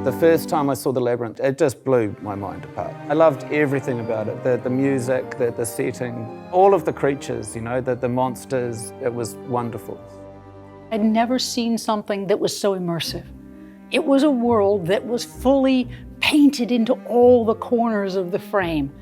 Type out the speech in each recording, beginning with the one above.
The first time I saw the Labyrinth, it just blew my mind apart. I loved everything about it, the music, the setting, all of the creatures, you know, the monsters, it was wonderful. I'd never seen something that was so immersive. It was a world that was fully painted into all the corners of the frame.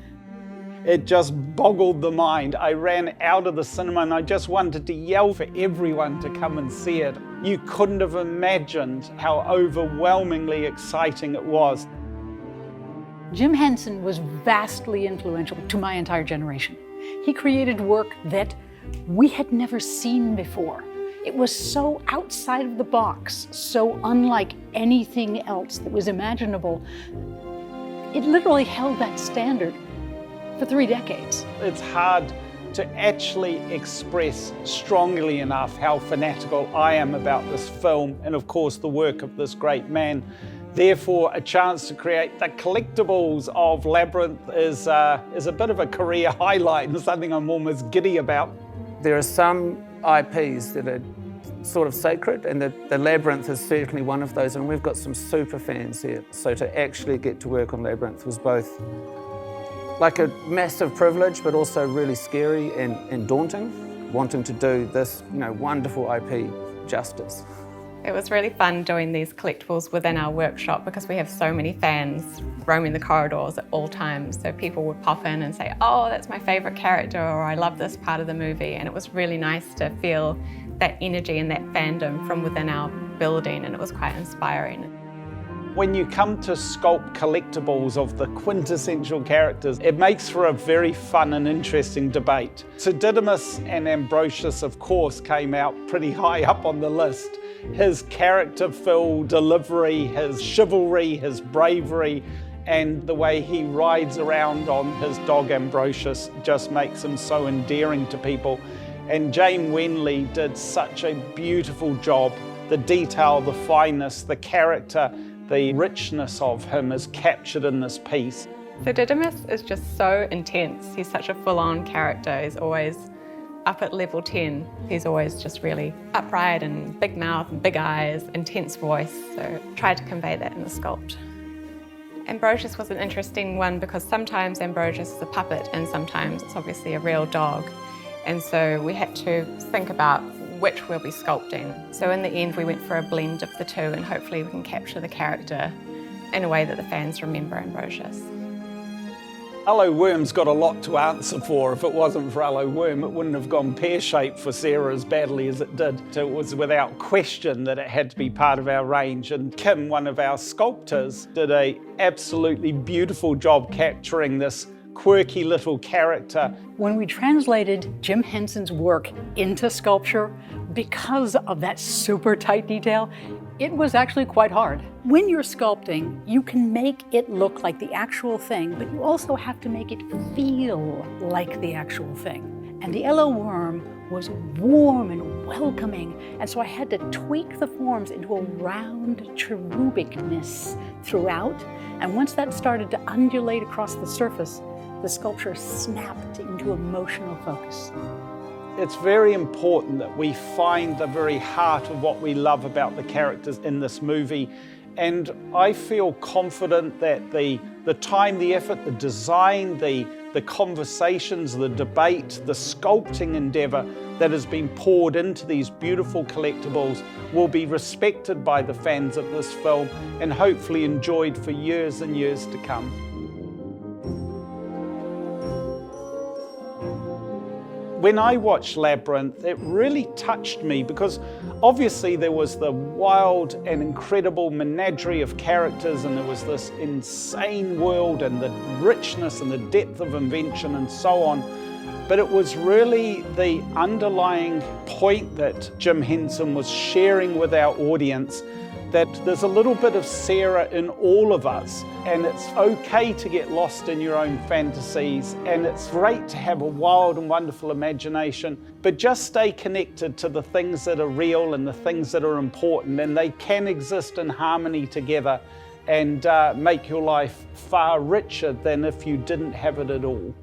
It just boggled the mind. I ran out of the cinema and I just wanted to yell for everyone to come and see it. You couldn't have imagined how overwhelmingly exciting it was. Jim Henson was vastly influential to my entire generation. He created work that we had never seen before. It was so outside of the box, so unlike anything else that was imaginable. It literally held that standard for 3 decades. It's hard to actually express strongly enough how fanatical I am about this film and of course the work of this great man. Therefore, a chance to create the collectibles of Labyrinth is a bit of a career highlight and something I'm almost giddy about. There are some IPs that are sort of sacred, and the Labyrinth is certainly one of those, and we've got some super fans here. So to actually get to work on Labyrinth was both like a massive privilege, but also really scary and daunting, wanting to do this, you know, wonderful IP justice. It was really fun doing these collectibles within our workshop because we have so many fans roaming the corridors at all times. So people would pop in and say, oh, that's my favorite character, or I love this part of the movie. And it was really nice to feel that energy and that fandom from within our building, and it was quite inspiring. When you come to sculpt collectibles of the quintessential characters, it makes for a very fun and interesting debate. So Didymus and Ambrosius, of course, came out pretty high up on the list. His character-filled delivery, his chivalry, his bravery, and the way he rides around on his dog Ambrosius just makes him so endearing to people. And Jane Wenley did such a beautiful job. The detail, the fineness, the character, the richness of him is captured in this piece. So Didymus is just so intense. He's such a full-on character. He's always up at level 10. He's always just really upright and big mouth and big eyes, intense voice. So tried to convey that in the sculpt. Ambrosius was an interesting one because sometimes Ambrosius is a puppet and sometimes it's obviously a real dog. And so we had to think about which we'll be sculpting. So in the end, we went for a blend of the two, and hopefully we can capture the character in a way that the fans remember Ambrosius. Hello Worm's got a lot to answer for. If it wasn't for Hello Worm, it wouldn't have gone pear-shaped for Sarah as badly as it did. So it was without question that it had to be part of our range. And Kim, one of our sculptors, did an absolutely beautiful job capturing this quirky little character. When we translated Jim Henson's work into sculpture, because of that super tight detail, it was actually quite hard. When you're sculpting, you can make it look like the actual thing, but you also have to make it feel like the actual thing. And the yellow worm was warm and welcoming, and so I had to tweak the forms into a round cherubicness throughout. And once that started to undulate across the surface, the sculpture snapped into emotional focus. It's very important that we find the very heart of what we love about the characters in this movie. And I feel confident that the time, the effort, the design, the conversations, the debate, the sculpting endeavor that has been poured into these beautiful collectibles will be respected by the fans of this film and hopefully enjoyed for years and years to come. When I watched Labyrinth, it really touched me because obviously there was the wild and incredible menagerie of characters, and there was this insane world and the richness and the depth of invention and so on. But it was really the underlying point that Jim Henson was sharing with our audience, that there's a little bit of Sarah in all of us, and it's okay to get lost in your own fantasies, and it's great to have a wild and wonderful imagination, but just stay connected to the things that are real and the things that are important, and they can exist in harmony together and make your life far richer than if you didn't have it at all.